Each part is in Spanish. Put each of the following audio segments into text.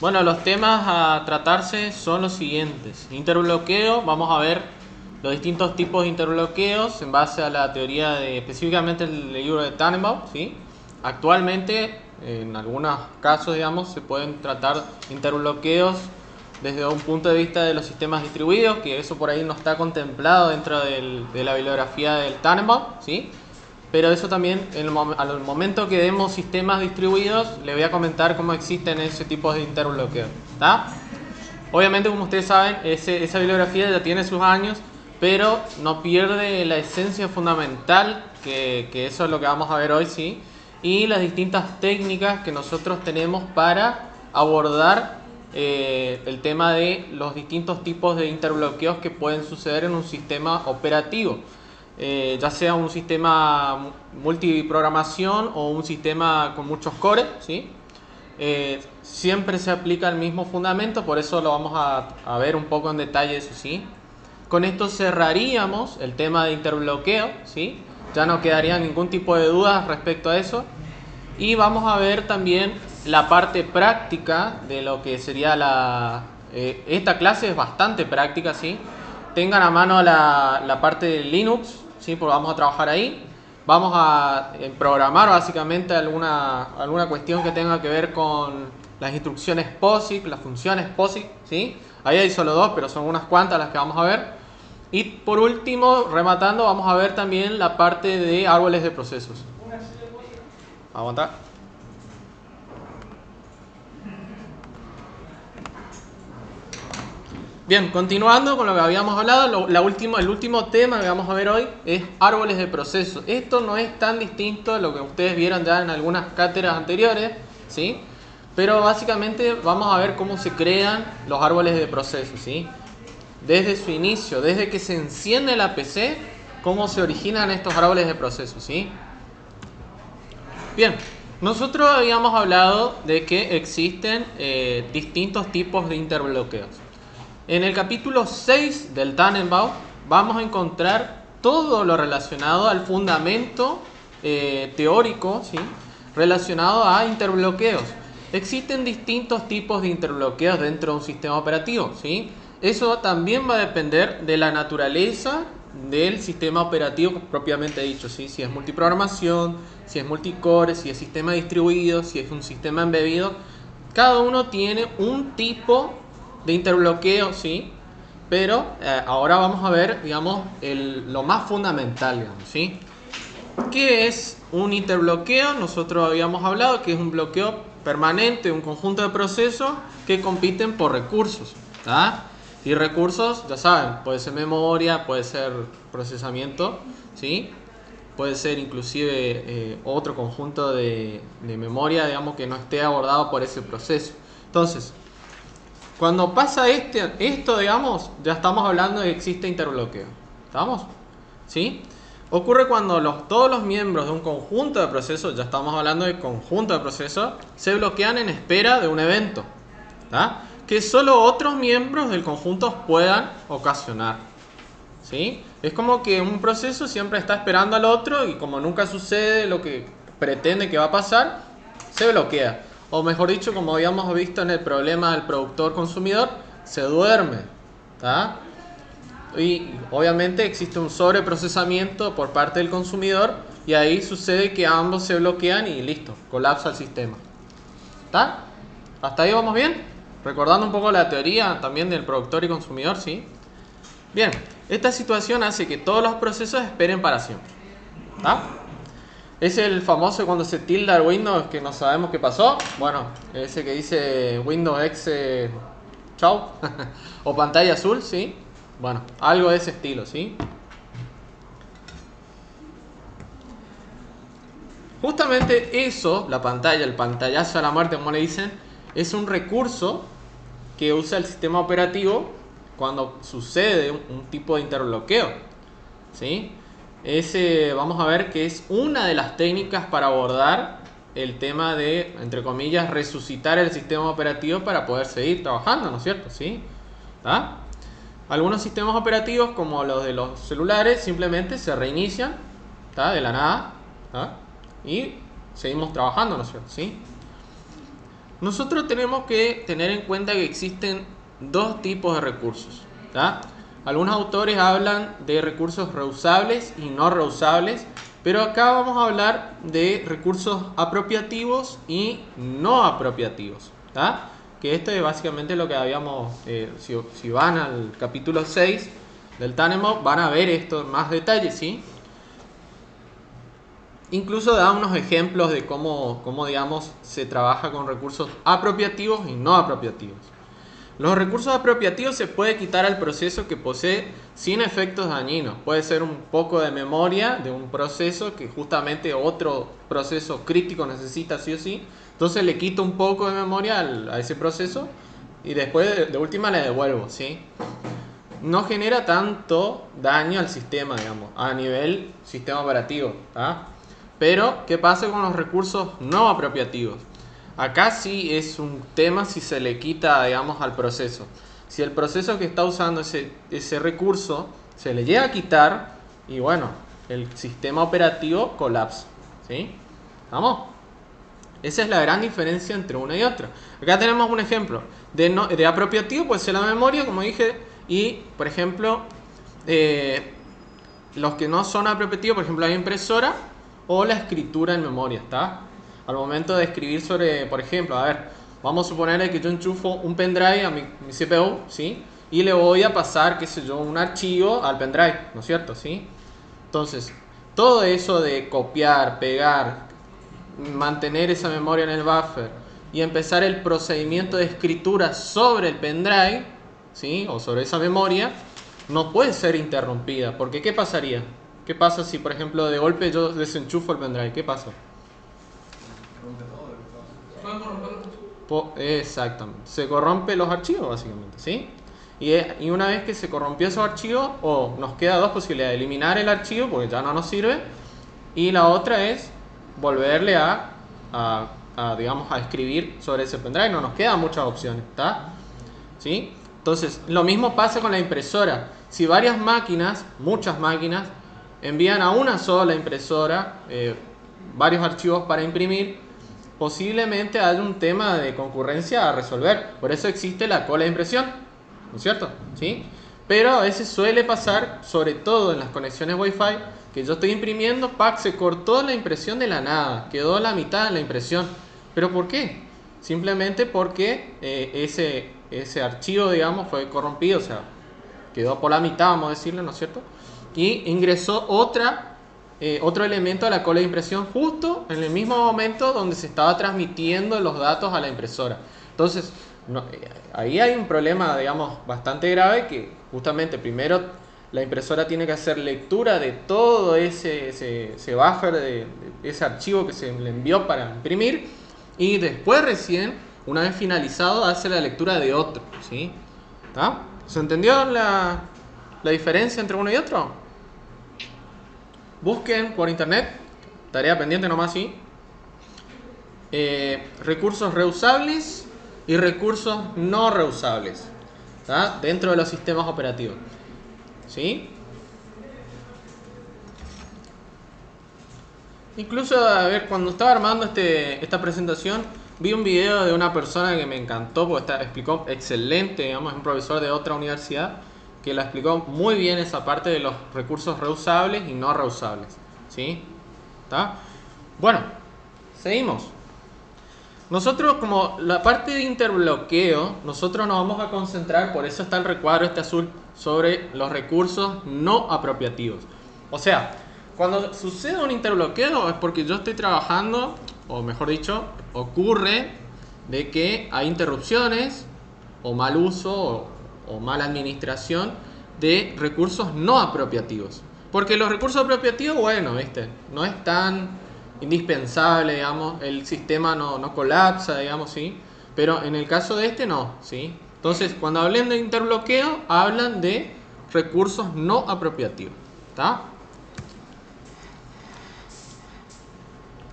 Bueno, los temas a tratarse son los siguientes. Interbloqueo, vamos a ver los distintos tipos de interbloqueos en base a la teoría de específicamente el libro de Tannenbaum, ¿sí? Actualmente, en algunos casos, digamos, se pueden tratar interbloqueos desde un punto de vista de los sistemas distribuidos, que eso por ahí no está contemplado dentro de la bibliografía del Tannenbaum, ¿sí? Pero eso también, al momento que demos sistemas distribuidos, le voy a comentar cómo existen ese tipo de interbloqueos. ¿Está? Obviamente, como ustedes saben, esa bibliografía ya tiene sus años, pero no pierde la esencia fundamental, que eso es lo que vamos a ver hoy, ¿sí? Y las distintas técnicas que nosotros tenemos para abordar el tema de los distintos tipos de interbloqueos que pueden suceder en un sistema operativo. Ya sea un sistema multiprogramación o un sistema con muchos cores, ¿sí? Siempre se aplica el mismo fundamento, por eso lo vamos a ver un poco en detalle, eso sí. Con esto cerraríamos el tema de interbloqueo, ¿sí? Ya no quedaría ningún tipo de dudas respecto a eso. Y vamos a ver también la parte práctica de lo que sería esta clase es bastante práctica, ¿sí? Tengan a mano la parte de Linux, ¿sí? Porque vamos a trabajar ahí. Vamos a programar básicamente alguna cuestión que tenga que ver con las instrucciones POSIX, las funciones POSIX, ¿sí? Ahí hay solo dos, pero son unas cuantas las que vamos a ver. Y por último, rematando, vamos a ver también la parte de árboles de procesos. Aguanta. Bien, continuando con lo que habíamos hablado, el último tema que vamos a ver hoy es árboles de procesos. Esto no es tan distinto a lo que ustedes vieron ya en algunas cátedras anteriores, ¿sí? Pero básicamente vamos a ver cómo se crean los árboles de procesos, ¿sí? Desde su inicio, desde que se enciende la PC, cómo se originan estos árboles de procesos, ¿sí? Bien, nosotros habíamos hablado de que existen distintos tipos de interbloqueos. En el capítulo 6 del Tannenbaum vamos a encontrar todo lo relacionado al fundamento teórico, ¿sí? Relacionado a interbloqueos. Existen distintos tipos de interbloqueos dentro de un sistema operativo, ¿sí? Eso también va a depender de la naturaleza del sistema operativo propiamente dicho, ¿sí? Si es multiprogramación, si es multicore, si es sistema distribuido, si es un sistema embebido. Cada uno tiene un tipo de interbloqueo, ¿sí? Pero ahora vamos a ver, digamos, lo más fundamental, digamos, ¿sí? ¿Qué es un interbloqueo? Nosotros habíamos hablado que es un bloqueo permanente, un conjunto de procesos que compiten por recursos, ¿tá? Y recursos, ya saben, puede ser memoria, puede ser procesamiento, ¿sí? Puede ser inclusive otro conjunto de memoria, digamos, que no esté abordado por ese proceso. Entonces, cuando pasa esto, digamos, ya estamos hablando de que existe interbloqueo. ¿Estamos? ¿Sí? Ocurre cuando todos los miembros de un conjunto de procesos, ya estamos hablando de conjunto de procesos, se bloquean en espera de un evento, ¿tá? Que solo otros miembros del conjunto puedan ocasionar, ¿sí? Es como que un proceso siempre está esperando al otro y como nunca sucede lo que pretende que va a pasar, se bloquea. O mejor dicho, como habíamos visto en el problema del productor-consumidor, se duerme, ¿tá? Y obviamente existe un sobreprocesamiento por parte del consumidor y ahí sucede que ambos se bloquean y listo, colapsa el sistema. ¿Está? ¿Hasta ahí vamos bien? Recordando un poco la teoría también del productor y consumidor, ¿sí? Bien, esta situación hace que todos los procesos esperen para siempre. ¿Está? Es el famoso cuando se tilda el Windows que no sabemos qué pasó. Bueno, ese que dice Windows X chau o pantalla azul, ¿sí? Bueno, algo de ese estilo, ¿sí? Justamente eso, la pantalla, el pantallazo a la muerte, como le dicen, es un recurso que usa el sistema operativo cuando sucede un tipo de interbloqueo, ¿sí? Vamos a ver que es una de las técnicas para abordar el tema de, entre comillas, resucitar el sistema operativo para poder seguir trabajando, ¿no es cierto? ¿Sí? ¿Tá? Algunos sistemas operativos, como los de los celulares, simplemente se reinician, ¿tá? De la nada, ¿tá? Y seguimos trabajando, ¿no es cierto? ¿Sí? Nosotros tenemos que tener en cuenta que existen dos tipos de recursos, ¿tá? Algunos autores hablan de recursos reusables y no reusables, pero acá vamos a hablar de recursos apropiativos y no apropiativos, ¿tá? Que esto es básicamente lo que habíamos, si van al capítulo 6 del Tanemov, van a ver esto en más detalle, ¿sí? Incluso da unos ejemplos de cómo, digamos, se trabaja con recursos apropiativos y no apropiativos. Los recursos apropiativos se puede quitar al proceso que posee sin efectos dañinos. Puede ser un poco de memoria de un proceso que justamente otro proceso crítico necesita sí o sí. Entonces le quito un poco de memoria a ese proceso y después de última le devuelvo, ¿sí? No genera tanto daño al sistema, digamos, a nivel sistema operativo, ¿tá? Pero, ¿qué pasa con los recursos no apropiativos? Acá sí es un tema si se le quita, digamos, al proceso. Si el proceso que está usando ese recurso se le llega a quitar, y bueno, el sistema operativo colapsa, ¿sí? ¿Vamos? Esa es la gran diferencia entre una y otra. Acá tenemos un ejemplo. De apropiativo puede ser la memoria, como dije, y, por ejemplo, los que no son apropiativos, por ejemplo, la impresora o la escritura en memoria, ¿está? Al momento de escribir sobre, por ejemplo, a ver, vamos a suponer que yo enchufo un pendrive a mi CPU, ¿sí? Y le voy a pasar, qué sé yo, un archivo al pendrive, ¿no es cierto? ¿Sí? Entonces, todo eso de copiar, pegar, mantener esa memoria en el buffer y empezar el procedimiento de escritura sobre el pendrive, ¿sí? O sobre esa memoria, no puede ser interrumpida, porque ¿qué pasaría? ¿Qué pasa si, por ejemplo, de golpe yo desenchufo el pendrive? ¿Qué pasa? Exactamente. Se corrompen los archivos, básicamente, ¿sí? Y una vez que se rompió esos archivos, nos queda dos posibilidades: eliminar el archivo porque ya no nos sirve, y la otra es volverle digamos, a escribir sobre ese pendrive. No nos quedan muchas opciones, ¿está? ¿Sí? Entonces, lo mismo pasa con la impresora. Si varias máquinas, muchas máquinas, envían a una sola impresora varios archivos para imprimir, posiblemente haya un tema de concurrencia a resolver. Por eso existe la cola de impresión, ¿no es cierto? ¿Sí? Pero a veces suele pasar, sobre todo en las conexiones Wi-Fi, que yo estoy imprimiendo, se cortó la impresión de la nada, quedó la mitad de la impresión. ¿Pero por qué? Simplemente porque ese archivo, digamos, fue corrompido, o sea, quedó por la mitad, vamos a decirlo, ¿no es cierto? Y ingresó otro elemento a la cola de impresión justo en el mismo momento donde se estaba transmitiendo los datos a la impresora. Entonces, ahí hay un problema, digamos, bastante grave, que justamente primero la impresora tiene que hacer lectura de todo ese buffer, de ese archivo que se le envió para imprimir, y después recién, una vez finalizado, hace la lectura de otro, ¿sí? ¿Está? ¿Se entendió la diferencia entre uno y otro? Busquen por internet, tarea pendiente nomás, ¿sí? Recursos reusables y recursos no reusables, ¿tá? Dentro de los sistemas operativos, ¿sí? Incluso, a ver, cuando estaba armando esta presentación, vi un video de una persona que me encantó porque explicó excelente, digamos, un profesor de otra universidad, que la explicó muy bien esa parte de los recursos reusables y no reusables, ¿sí? ¿Tá? Bueno, seguimos. Nosotros, como la parte de interbloqueo, nosotros nos vamos a concentrar, por eso está el recuadro este azul, sobre los recursos no apropiativos. O sea, cuando sucede un interbloqueo es porque yo estoy trabajando, o mejor dicho, ocurre de que hay interrupciones o mal uso o mala administración de recursos no apropiativos. Porque los recursos apropiativos, bueno, ¿viste? No es tan indispensable, digamos, el sistema no colapsa, digamos, ¿sí? Pero en el caso de este no, ¿sí? Entonces, cuando hablen de interbloqueo, hablan de recursos no apropiativos, ¿está?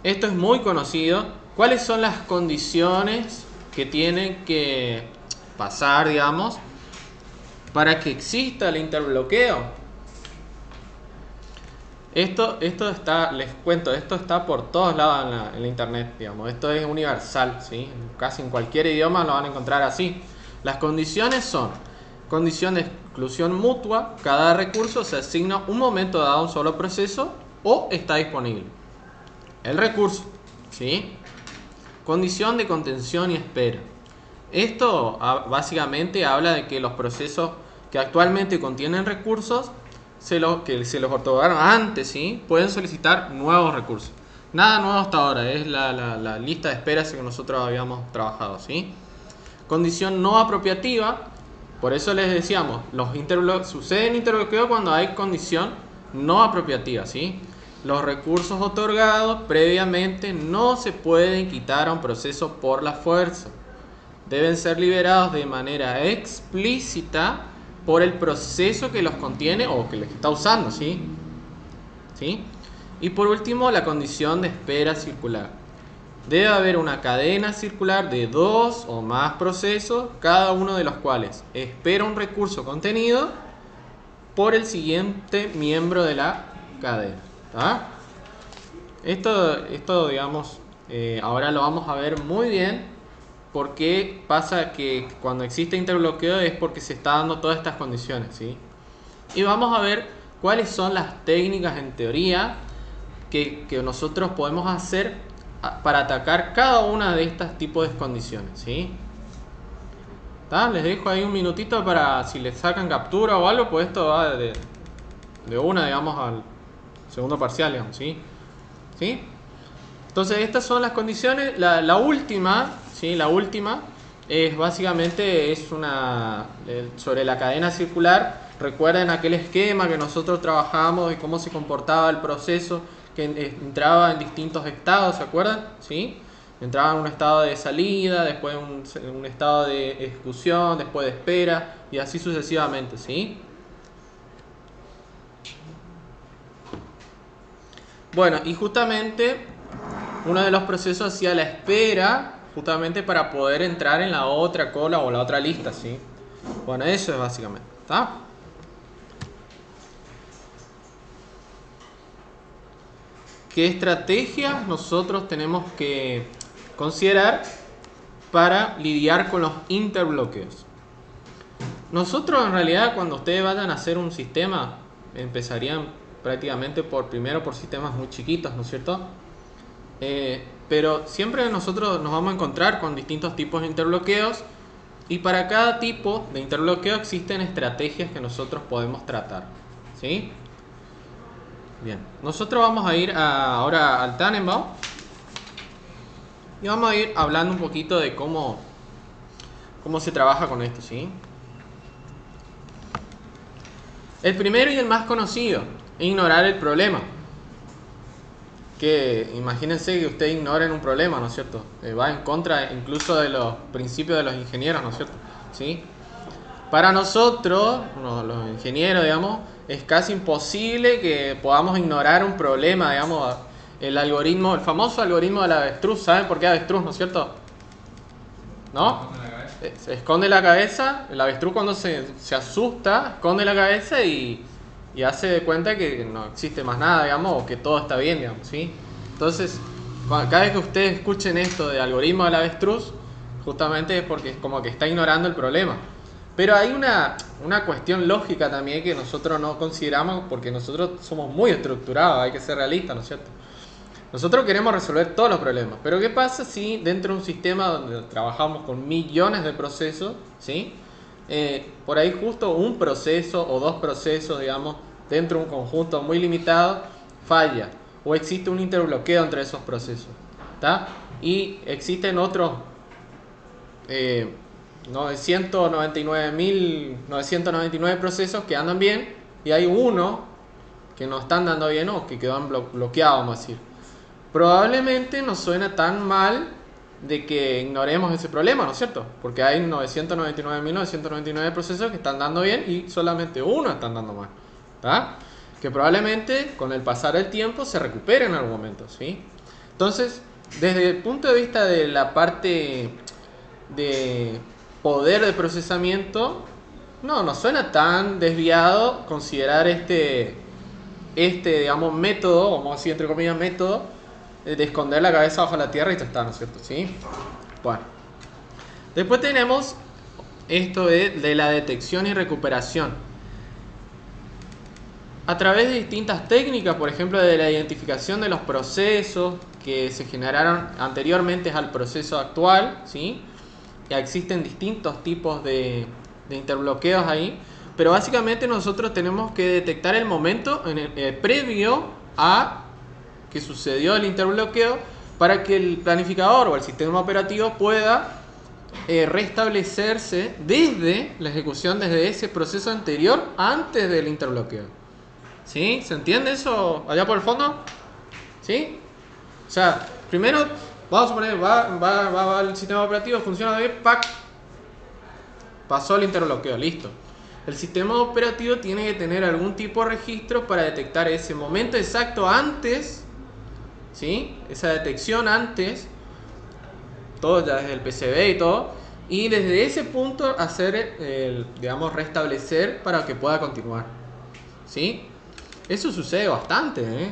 Esto es muy conocido. ¿Cuáles son las condiciones que tienen que pasar, digamos, para que exista el interbloqueo? Esto está, les cuento, esto está por todos lados en la internet, digamos. Esto es universal, ¿sí? Casi en cualquier idioma lo van a encontrar así. Las condiciones son condición de exclusión mutua. Cada recurso se asigna un momento dado a un solo proceso o está disponible. El recurso, ¿sí? Condición de contención y espera. Esto básicamente habla de que los procesos que actualmente contienen recursos que se los otorgaron antes, ¿sí? Pueden solicitar nuevos recursos. Nada nuevo hasta ahora, es la lista de espera que nosotros habíamos trabajado, ¿sí? Condición no apropiativa, por eso les decíamos, sucede en interbloqueo cuando hay condición no apropiativa, ¿sí? Los recursos otorgados previamente no se pueden quitar a un proceso por la fuerza. Deben ser liberados de manera explícita por el proceso que los contiene o que les está usando, ¿sí? ¿Sí? Y por último, la condición de espera circular. Debe haber una cadena circular de 2 o más procesos, cada uno de los cuales espera un recurso contenido por el siguiente miembro de la cadena. ¿Tá? Esto digamos, ahora lo vamos a ver muy bien. Porque pasa que cuando existe interbloqueo es porque se está dando todas estas condiciones, ¿sí? Y vamos a ver cuáles son las técnicas en teoría que nosotros podemos hacer para atacar cada una de estas tipos de condiciones, ¿sí? ¿Tá? Les dejo ahí un minutito para si les sacan captura o algo, pues esto va de una, digamos, al segundo parcial, digamos, ¿sí? ¿Sí? Entonces estas son las condiciones. La última, ¿sí? La última es básicamente sobre la cadena circular. Recuerden aquel esquema que nosotros trabajamos y cómo se comportaba el proceso, que entraba en distintos estados, ¿se acuerdan? ¿Sí? Entraba en un estado de salida, después un estado de ejecución, después de espera y así sucesivamente, ¿sí? Bueno, y justamente uno de los procesos hacía la espera justamente para poder entrar en la otra cola o la otra lista, ¿sí? Bueno, eso es básicamente, ¿está? ¿Qué estrategias nosotros tenemos que considerar para lidiar con los interbloqueos? Nosotros en realidad cuando ustedes vayan a hacer un sistema empezarían prácticamente primero por sistemas muy chiquitos, ¿no es cierto? Pero siempre nosotros nos vamos a encontrar con distintos tipos de interbloqueos y para cada tipo de interbloqueo existen estrategias que nosotros podemos tratar, ¿sí? Bien, nosotros vamos a ir ahora al Tannenbaum y vamos a ir hablando un poquito de cómo se trabaja con esto, ¿sí? El primero y el más conocido, ignorar el problema. Que imagínense que ustedes ignoren un problema, ¿no es cierto? Va en contra incluso de los principios de los ingenieros, ¿no es cierto? ¿Sí? Para nosotros, los ingenieros, digamos, es casi imposible que podamos ignorar un problema, digamos, el famoso algoritmo del avestruz. ¿Saben por qué avestruz, no es cierto? ¿No? Se esconde la cabeza, el avestruz cuando se asusta, esconde la cabeza y hace de cuenta que no existe más nada, digamos, o que todo está bien, digamos, ¿sí? Entonces, cada vez que ustedes escuchen esto de algoritmo del avestruz, justamente es porque es como que está ignorando el problema. Pero hay una cuestión lógica también que nosotros no consideramos porque nosotros somos muy estructurados, hay que ser realistas, ¿no es cierto? Nosotros queremos resolver todos los problemas, pero ¿qué pasa si dentro de un sistema donde trabajamos con millones de procesos, ¿sí? Por ahí justo un proceso o dos procesos, digamos, dentro de un conjunto muy limitado, falla o existe un interbloqueo entre esos procesos, ¿tá? Y existen otros 999.999 procesos que andan bien y hay uno que no están dando bien o que quedan bloqueados, vamos a decir. Probablemente no suena tan mal de que ignoremos ese problema, ¿no es cierto? Porque hay 999.999 procesos que están dando bien y solamente uno están dando mal, ¿tá? Que probablemente con el pasar del tiempo se recupere en algún momento, ¿sí? Entonces, desde el punto de vista de la parte de poder de procesamiento, no suena tan desviado considerar este digamos, método, vamos a decir entre comillas método, de esconder la cabeza bajo la tierra y ya está, ¿no es cierto? ¿Sí? Bueno. Después tenemos esto de la detección y recuperación. A través de distintas técnicas, por ejemplo, de la identificación de los procesos que se generaron anteriormente al proceso actual, ¿sí? Ya existen distintos tipos de interbloqueos ahí, pero básicamente nosotros tenemos que detectar el momento previo a que sucedió el interbloqueo para que el planificador o el sistema operativo pueda restablecerse desde la ejecución, desde ese proceso anterior, antes del interbloqueo. ¿Sí? ¿Se entiende eso allá por el fondo? ¿Sí? O sea, primero, vamos a suponer, va el sistema operativo, funciona bien, ¡pac! Pasó el interbloqueo, listo. El sistema operativo tiene que tener algún tipo de registro para detectar ese momento exacto antes, ¿sí? Esa detección antes, todo ya desde el PCB y todo, y desde ese punto hacer, digamos, restablecer para que pueda continuar, ¿sí? Eso sucede bastante, ¿eh?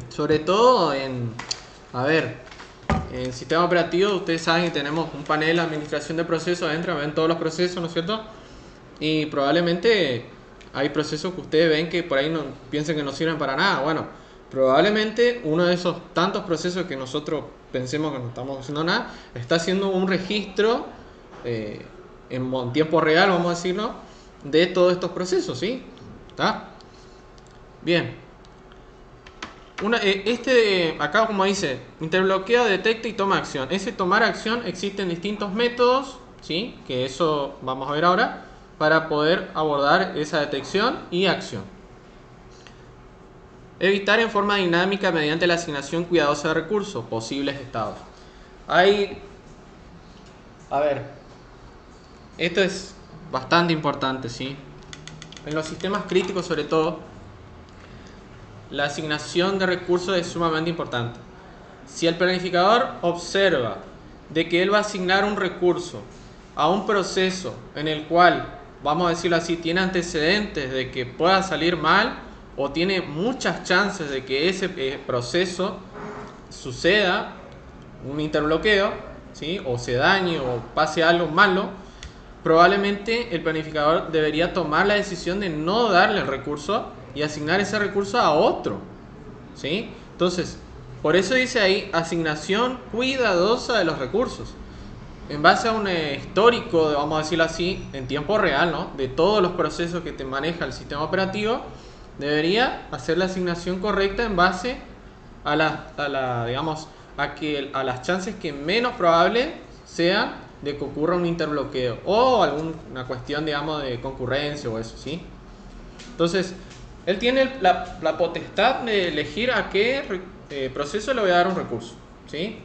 Sobre todo en sistema operativo. Ustedes saben que tenemos un panel de administración de procesos adentro, ven todos los procesos, ¿no es cierto? Y probablemente hay procesos que ustedes ven que por ahí no piensen que no sirven para nada. Bueno, probablemente uno de esos tantos procesos que nosotros pensemos que no estamos haciendo nada, está haciendo un registro en tiempo real, vamos a decirlo, de todos estos procesos, ¿sí? ¿Está? Bien. Acá como dice, interbloqueo, detecta y toma acción. Ese tomar acción existen distintos métodos, ¿sí? Que eso vamos a ver ahora, para poder abordar esa detección y acción. Evitar en forma dinámica mediante la asignación cuidadosa de recursos, posibles estados. Esto es bastante importante, ¿sí? En los sistemas críticos sobre todo, la asignación de recursos es sumamente importante. Si el planificador observa de que él va a asignar un recurso a un proceso en el cual, vamos a decirlo así, tiene antecedentes de que pueda salir mal o tiene muchas chances de que ese proceso suceda un interbloqueo, ¿sí? O se dañe o pase algo malo, probablemente el planificador debería tomar la decisión de no darle el recurso y asignar ese recurso a otro, ¿sí? Entonces, por eso dice ahí asignación cuidadosa de los recursos. En base a un histórico, vamos a decirlo así, en tiempo real, ¿no? De todos los procesos que te maneja el sistema operativo, debería hacer la asignación correcta en base a las chances que menos probables sean de que ocurra un interbloqueo o alguna cuestión, digamos, de concurrencia o eso, ¿sí? Entonces, él tiene la potestad de elegir a qué proceso le voy a dar un recurso, ¿sí?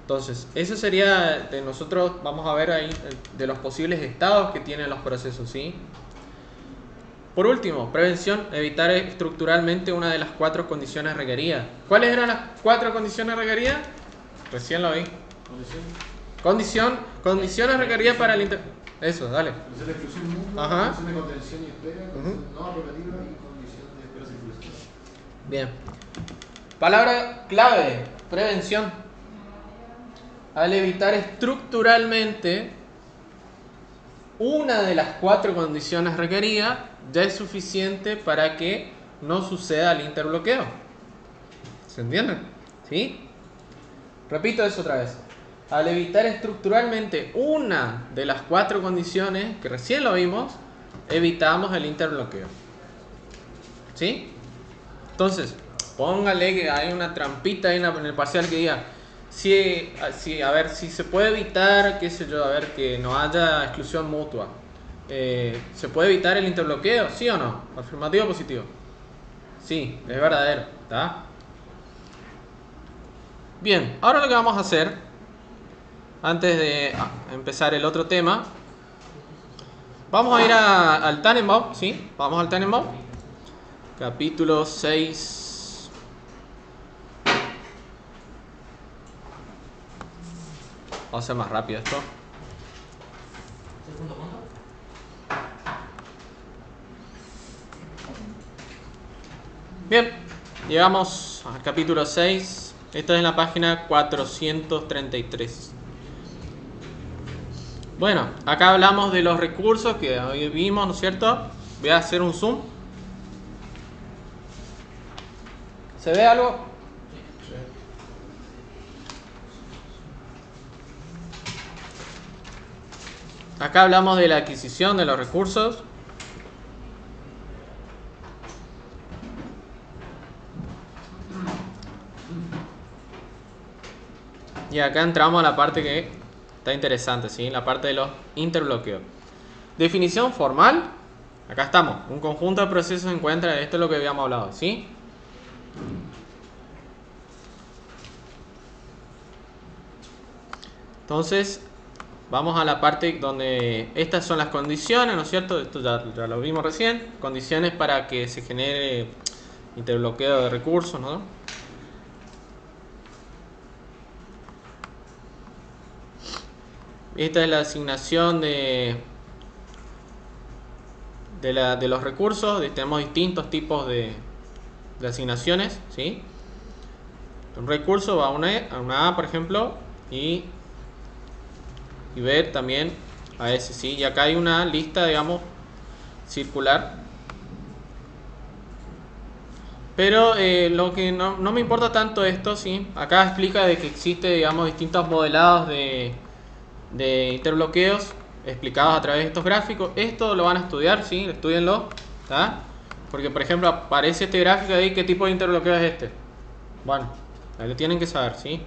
Entonces, eso sería de nosotros, vamos a ver ahí, de los posibles estados que tienen los procesos, ¿sí? Por último, prevención, evitar estructuralmente una de las 4 condiciones requeridas. ¿Cuáles eran las 4 condiciones requeridas? Recién lo vi. Condiciones requeridas para el Eso, dale. Condición de exclusión mutua, Ajá. condición de contención y espera, condición no apropiativa y condición de espera sin exclusión. Bien. Palabra clave, prevención. Al evitar estructuralmente una de las 4 condiciones requeridas, ya es suficiente para que no suceda el interbloqueo. ¿Se entiende? ¿Sí? Repito eso otra vez. Al evitar estructuralmente una de las 4 condiciones, que recién lo vimos, evitamos el interbloqueo. ¿Sí? Entonces, póngale que hay una trampita ahí en el parcial que diga, si se puede evitar, qué sé yo, que no haya exclusión mutua. ¿Se puede evitar el interbloqueo? ¿Sí o no? ¿Afirmativo o positivo? Sí, es verdadero. ¿Está? Bien, ahora lo que vamos a hacer, antes de empezar el otro tema, vamos a ir al Tannenbaum, ¿sí? Vamos al Tannenbaum, capítulo 6. Vamos a hacer más rápido esto. ¿Segundo punto? Bien, llegamos al capítulo 6. Esto es en la página 433. Bueno, acá hablamos de los recursos que hoy vimos, ¿no es cierto? Voy a hacer un zoom. ¿Se ve algo? Acá hablamos de la adquisición de los recursos. Y acá entramos a la parte que está interesante, ¿sí? La parte de los interbloqueos. Definición formal. Acá estamos. Un conjunto de procesos se encuentra. Esto es lo que habíamos hablado, ¿sí? Entonces, vamos a la parte donde estas son las condiciones, ¿no es cierto? Esto ya lo vimos recién. Condiciones para que se genere interbloqueo de recursos, ¿no? Esta es la asignación de los recursos. Tenemos distintos tipos de asignaciones, ¿sí? Un recurso va a una A, por ejemplo, y ver también a S, ¿sí? Y acá hay una lista, digamos, circular. Pero lo que no me importa tanto esto, ¿sí? Acá explica de que existe, digamos, distintos modelados de interbloqueos explicados a través de estos gráficos. Esto lo van a estudiar, ¿sí? Estudienlo, ¿tá? Porque, por ejemplo, aparece este gráfico ahí. ¿Qué tipo de interbloqueo es este? Bueno, lo tienen que saber, ¿sí?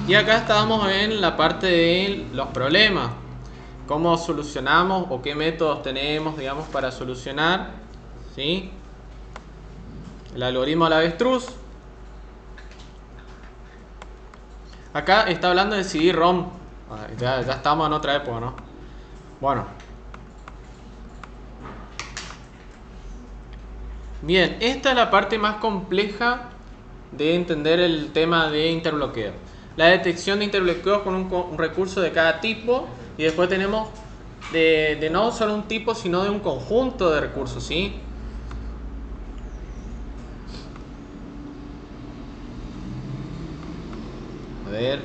Y acá estamos en la parte de los problemas. Cómo solucionamos o qué métodos tenemos, digamos, para solucionar, ¿sí? El algoritmo del avestruz. Acá está hablando de CD-ROM. Ya estamos en otra época, ¿no? Bueno. Bien, esta es la parte más compleja de entender el tema de interbloqueo. La detección de interbloqueos con un recurso de cada tipo. Y después tenemos de no solo un tipo, sino de un conjunto de recursos, ¿sí? A ver.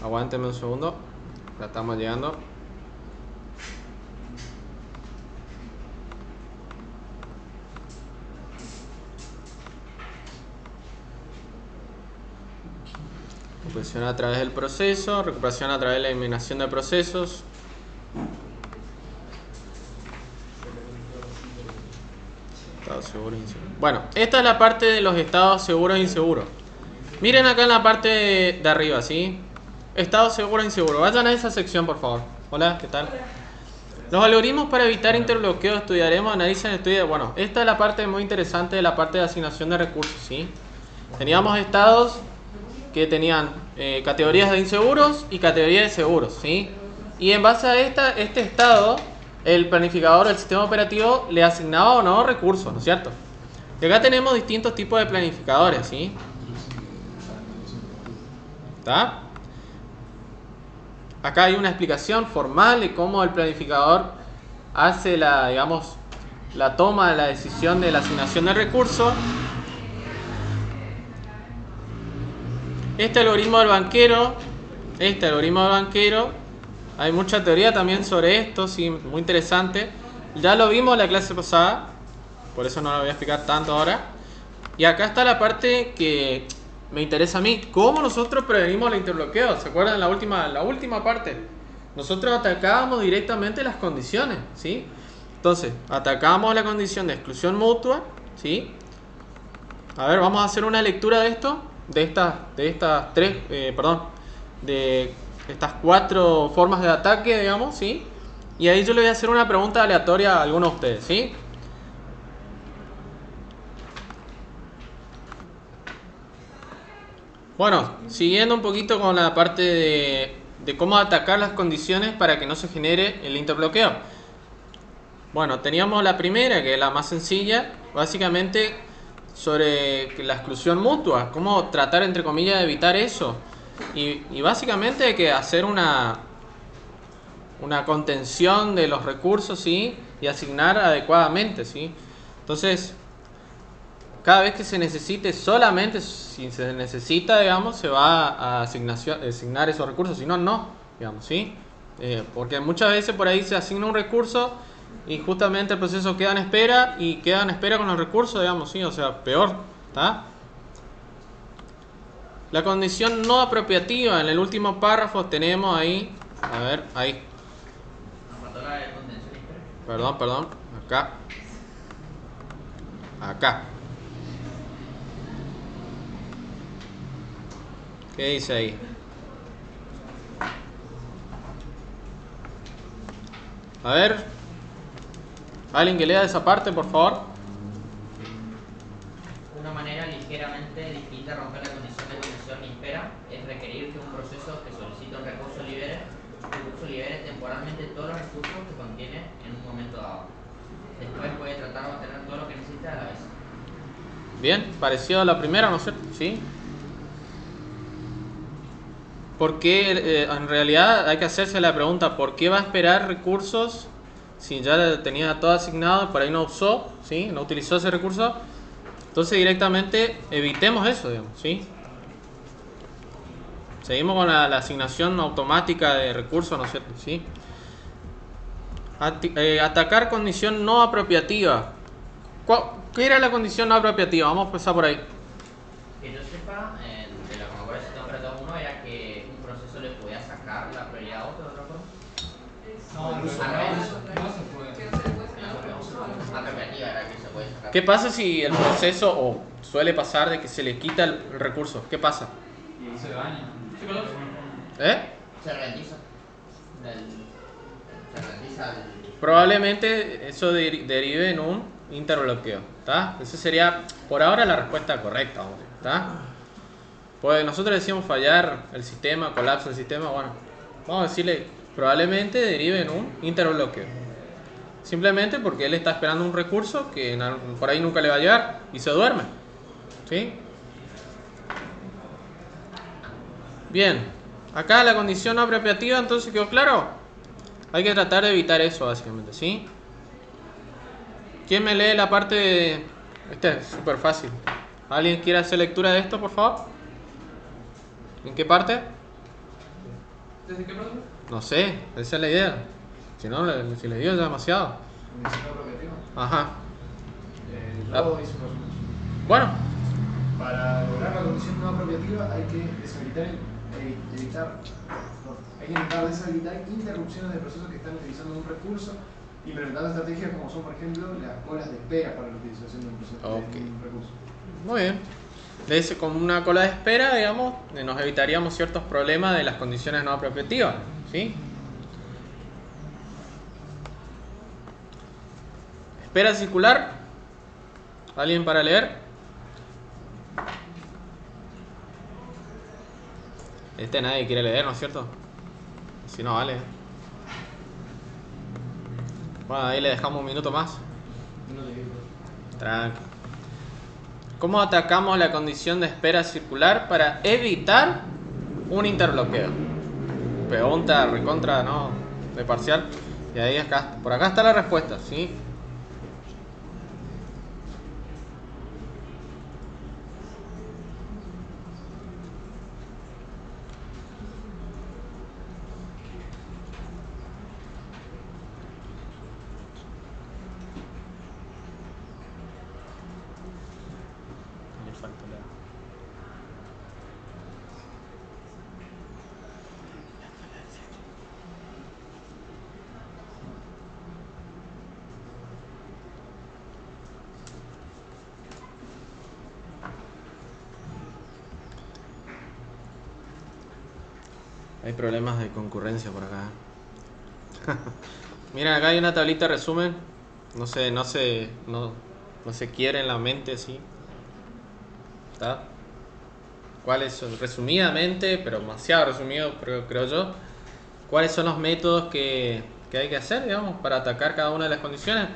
Aguánteme un segundo. Ya estamos llegando. Recuperación a través del proceso. Recuperación a través de la eliminación de procesos. Estado seguro e inseguro. Bueno, esta es la parte de los estados seguros e inseguros. Miren acá en la parte de arriba, ¿sí? Estado seguro e inseguro. Vayan a esa sección, por favor. Hola, ¿qué tal? Los algoritmos para evitar interbloqueo estudiaremos, analizan, estudian. Bueno, esta es la parte muy interesante de la parte de asignación de recursos, ¿sí? Teníamos estados que tenían categorías de inseguros y categorías de seguros, ¿sí? Y en base a este estado, el planificador del sistema operativo le asignaba o no recursos, ¿no es cierto? Y acá tenemos distintos tipos de planificadores, ¿sí? ¿Está? Acá hay una explicación formal de cómo el planificador hace la toma de la decisión de la asignación del recurso. Este algoritmo del banquero, hay mucha teoría también sobre esto, sí, muy interesante. Ya lo vimos en la clase pasada, por eso no lo voy a explicar tanto ahora. Y acá está la parte que me interesa a mí. ¿Cómo nosotros prevenimos el interbloqueo? ¿Se acuerdan la última parte? Nosotros atacábamos directamente las condiciones, ¿sí? Entonces, atacábamos la condición de exclusión mutua, ¿sí? A ver, vamos a hacer una lectura de esto, de estas 4 formas de ataque, digamos, ¿sí? Y ahí yo le voy a hacer una pregunta aleatoria a algunos de ustedes, ¿sí? Bueno, siguiendo un poquito con la parte de cómo atacar las condiciones para que no se genere el interbloqueo. Bueno, teníamos la primera, que es la más sencilla, básicamente sobre la exclusión mutua. ¿Cómo tratar, entre comillas, de evitar eso? Y básicamente hay que hacer una contención de los recursos, ¿sí? Y asignar adecuadamente, ¿sí? Entonces, cada vez que se necesite, solamente si se necesita, digamos, se va a asignar esos recursos, si no, no, digamos, ¿sí? Porque muchas veces por ahí se asigna un recurso y justamente el proceso queda en espera y queda en espera con el recurso, digamos, ¿sí? O sea, peor, ¿está? La condición no apropiativa, en el último párrafo tenemos ahí, a ver, ahí. Perdón, acá. Acá. ¿Qué dice ahí? A ver, alguien que lea esa parte, por favor. Una manera ligeramente distinta de romper la condición de condición y espera es requerir que un proceso que solicita un recurso libere temporalmente todos los recursos que contiene en un momento dado. Después puede tratar de obtener todo lo que necesita a la vez. Bien, parecido a la primera, ¿no es cierto? Sí. Porque en realidad hay que hacerse la pregunta, ¿por qué va a esperar recursos si ya tenía todo asignado y por ahí no usó, ¿sí? No utilizó ese recurso? Entonces directamente evitemos eso, digamos, ¿sí? Seguimos con la asignación automática de recursos, ¿no es cierto? ¿Sí? Atacar condición no apropiativa. ¿Qué era la condición no apropiativa? Vamos a empezar por ahí. Que yo sepa, de la convocatoria del sistema operativo 1 era que un proceso le podía sacar la prioridad a otro de otra forma. Apropiativa era que se puede sacar. ¿Qué pasa si el proceso, o suele pasar de que se le quita el recurso? ¿Qué pasa? Y se daña. Se ralentiza. Se ralentiza Probablemente eso derive en un interbloqueo, ¿está? Esa sería por ahora la respuesta correcta, ¿está? Pues nosotros decimos fallar el sistema, colapso del sistema, bueno, vamos a decirle probablemente derive en un interbloqueo. Simplemente porque él está esperando un recurso que por ahí nunca le va a llegar y se duerme, ¿sí? Bien, acá la condición no apropiativa, entonces ¿quedó claro? Hay que tratar de evitar eso básicamente, ¿sí? ¿Quién me lee la parte de...? Este es súper fácil. ¿Alguien quiere hacer lectura de esto, por favor? ¿En qué parte? ¿Desde qué parte? No sé, esa es la idea. Si no, si les digo ya demasiado. Condición no apropiativa. Ajá. Luego hice un resumen. Bueno, Para lograr la condición no apropiativa hay que deshabilitar interrupciones de procesos que están utilizando un recurso, implementando estrategias como son, por ejemplo, las colas de espera para la utilización de un proceso, de un recurso. muy bien. Con una cola de espera, digamos, nos evitaríamos ciertos problemas de las condiciones no apropiativas, ¿sí? Espera circular. ¿Alguien para leer? Nadie quiere leer, ¿no es cierto? Si no, vale. Bueno, ahí le dejamos un minuto más. Tranqui. ¿Cómo atacamos la condición de espera circular para evitar un interbloqueo? Pregunta recontra, ¿no? De parcial. Y ahí acá, por acá está la respuesta, ¿sí? Hay problemas de concurrencia por acá. Miren, acá hay una tablita de resumen. No se quiere en la mente, ¿sí? ¿Está? ¿Cuáles son? Resumidamente, pero demasiado resumido, creo yo. ¿Cuáles son los métodos que hay que hacer, digamos, para atacar cada una de las condiciones?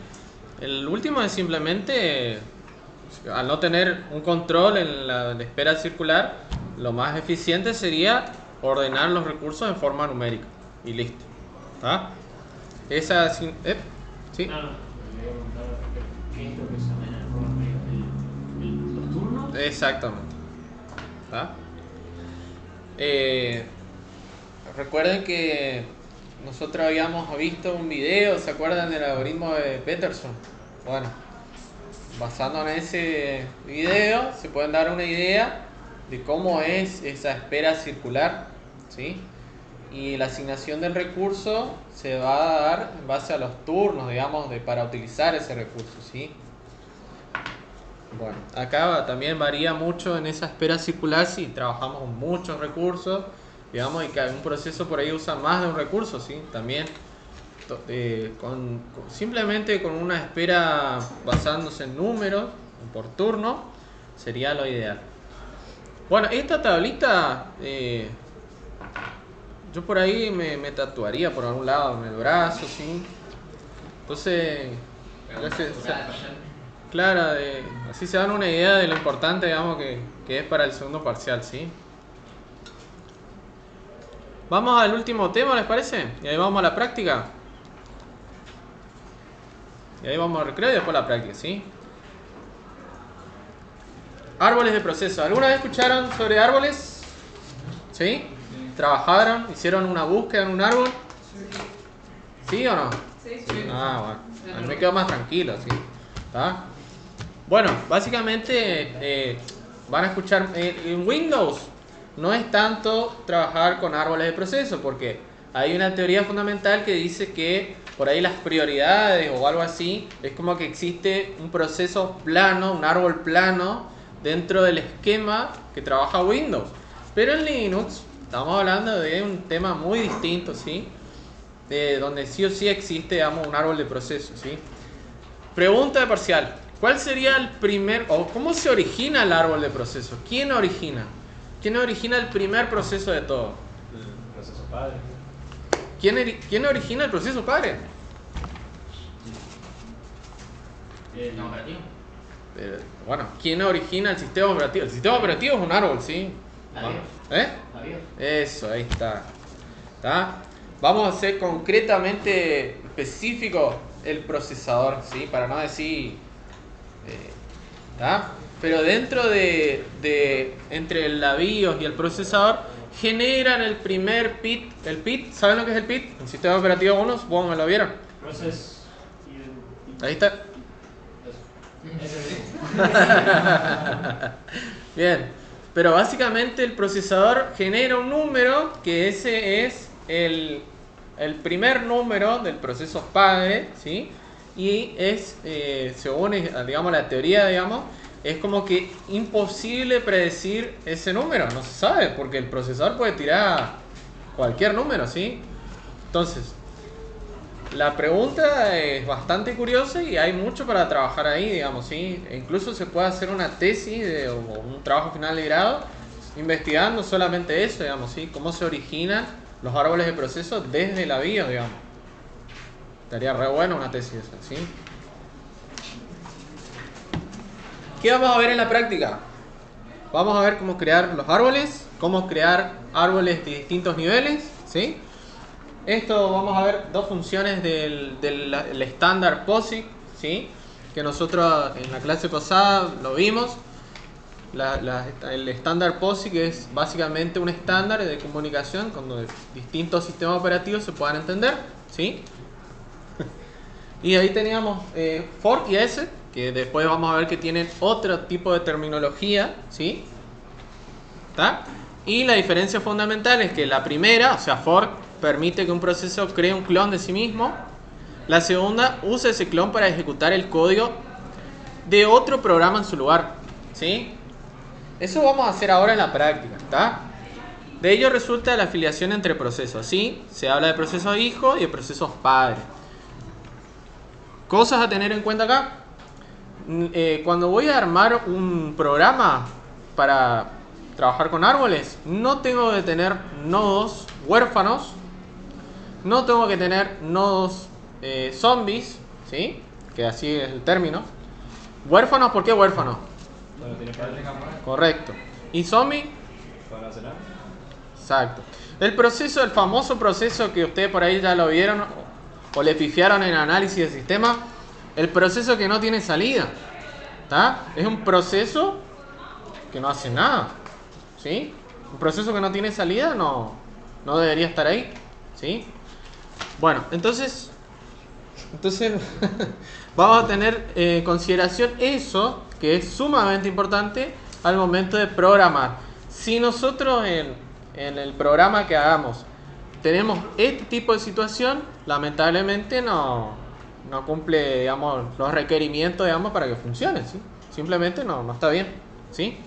El último es simplemente, al no tener un control en la espera circular, lo más eficiente sería ordenar los recursos de forma numérica. Y listo. ¿Está? Esa... ¿sí? Le voy a preguntar qué es lo que se ordena de forma numérica. ¿Los turnos? Exactamente. ¿Está? Recuerden que nosotros habíamos visto un video, ¿se acuerdan del algoritmo de Peterson? Bueno, basándonos en ese video se pueden dar una idea de cómo es esa espera circular, ¿sí? Y la asignación del recurso se va a dar en base a los turnos, digamos, para utilizar ese recurso, ¿sí? Bueno, acá también varía mucho en esa espera circular si trabajamos con muchos recursos, digamos, y que un proceso por ahí usa más de un recurso, ¿sí? También simplemente con una espera basándose en números por turno sería lo ideal. Bueno, esta tablita yo por ahí me tatuaría por algún lado en el brazo, ¿sí? Entonces, claro, así se dan una idea de lo importante, digamos, que es para el segundo parcial, ¿sí? Vamos al último tema, ¿les parece? Y ahí vamos a la práctica. Y ahí vamos al recreo y después a la práctica, ¿sí? Árboles de proceso. ¿Alguna vez escucharon sobre árboles? ¿Sí? ¿Trabajaron? ¿Hicieron una búsqueda en un árbol? ¿Sí o no? Sí. Ah, bueno. A mí me quedo más tranquilo, ¿sí? ¿Está? Bueno, básicamente van a escuchar en Windows. No es tanto trabajar con árboles de proceso, porque hay una teoría fundamental que dice que por ahí las prioridades o algo así, es como que existe un proceso plano, un árbol plano dentro del esquema que trabaja Windows. Pero en Linux estamos hablando de un tema muy distinto, ¿sí? Donde sí o sí existe, digamos, un árbol de proceso, ¿sí? Pregunta de parcial. ¿Cuál sería el primer, o cómo se origina el árbol de proceso? ¿Quién origina? ¿Quién origina el primer proceso de todo? El proceso padre. ¿Quién origina el proceso padre? ¿El sistema operativo? Bueno, ¿quién origina el sistema operativo? El sistema operativo es un árbol, ¿sí? La BIOS. ¿Eh? La BIOS. Eso, ahí está. ¿Está? Vamos a ser concretamente específico el procesador, ¿sí? Para no decir... ¿está? Pero dentro entre la BIOS y el procesador generan el primer PIT. El PIT, ¿saben lo que es el PIT? El sistema operativo 1, supongo que lo vieron. Process. Ahí está. Bien, pero básicamente el procesador genera un número que ese es el primer número del proceso padre, ¿sí? Y es, según digamos, la teoría, digamos, es como que imposible predecir ese número, no se sabe, porque el procesador puede tirar cualquier número, ¿sí? Entonces, la pregunta es bastante curiosa y hay mucho para trabajar ahí, digamos, ¿sí? E incluso se puede hacer una tesis o un trabajo final de grado investigando solamente eso, digamos, ¿sí? Cómo se originan los árboles de proceso desde la BIOS, digamos. Estaría re bueno una tesis esa, ¿sí? ¿Qué vamos a ver en la práctica? Vamos a ver cómo crear los árboles, cómo crear árboles de distintos niveles, ¿sí? Esto vamos a ver dos funciones del estándar POSIX, ¿sí? Que nosotros en la clase pasada lo vimos. El estándar POSIX es básicamente un estándar de comunicación cuando distintos sistemas operativos se puedan entender, ¿sí? Y ahí teníamos fork y S, que después vamos a ver que tienen otro tipo de terminología, ¿sí? ¿Está? Y la diferencia fundamental es que la primera, o sea, fork, permite que un proceso cree un clon de sí mismo. La segunda usa ese clon para ejecutar el código de otro programa en su lugar, ¿sí? Eso vamos a hacer ahora en la práctica, ¿está? De ello resulta la afiliación entre procesos, ¿sí? Se habla de procesos hijos y de procesos padres. Cosas a tener en cuenta acá. Cuando voy a armar un programa para trabajar con árboles, no tengo que tener nodos huérfanos, no tengo que tener nodos zombies, ¿sí? Que así es el término. Huérfanos, ¿por qué huérfanos? Bueno, tiene padre. Correcto. ¿Y zombie? para cenar. Exacto. El proceso, el famoso proceso que ustedes por ahí ya lo vieron o le pifiaron en análisis de sistema, el proceso que no tiene salida. ¿Tá? Es un proceso que no hace nada. ¿Sí? Un proceso que no tiene salida no debería estar ahí. ¿Sí? Bueno, entonces vamos a tener en consideración eso, que es sumamente importante al momento de programar. Si nosotros en el programa que hagamos tenemos este tipo de situación, lamentablemente no cumple, digamos, los requerimientos, digamos, para que funcione, ¿sí? Simplemente no está bien, ¿sí?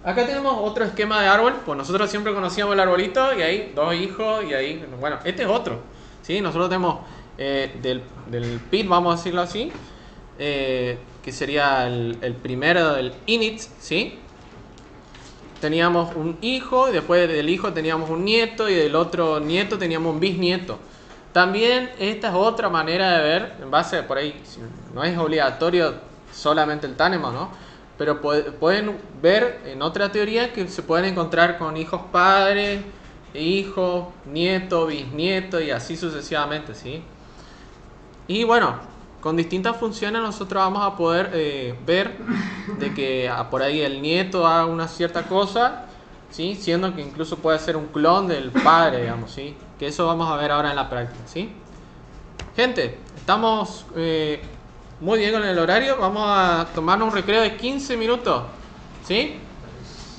Acá tenemos otro esquema de árbol. Pues nosotros siempre conocíamos el arbolito y ahí 2 hijos y ahí, bueno, este es otro, ¿sí? Nosotros tenemos del PIT, vamos a decirlo así, que sería el primero del init, ¿sí? Teníamos un hijo, y después del hijo teníamos un nieto, y del otro nieto teníamos un bisnieto. También esta es otra manera de ver, en base por ahí, no es obligatorio solamente el Tannenbaum, ¿no? Pero pueden ver en otra teoría que se pueden encontrar con hijos padres, hijos, nieto, bisnieto y así sucesivamente, ¿sí? Y bueno, con distintas funciones nosotros vamos a poder ver de que por ahí el nieto haga una cierta cosa, ¿sí? Siendo que incluso puede ser un clon del padre, digamos, ¿sí? Que eso vamos a ver ahora en la práctica, ¿sí? Gente, estamos muy bien con el horario. Vamos a tomarnos un recreo de 15 minutos, ¿sí?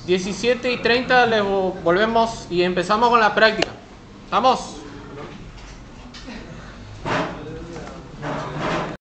17:30 les volvemos y empezamos con la práctica. ¿Vamos?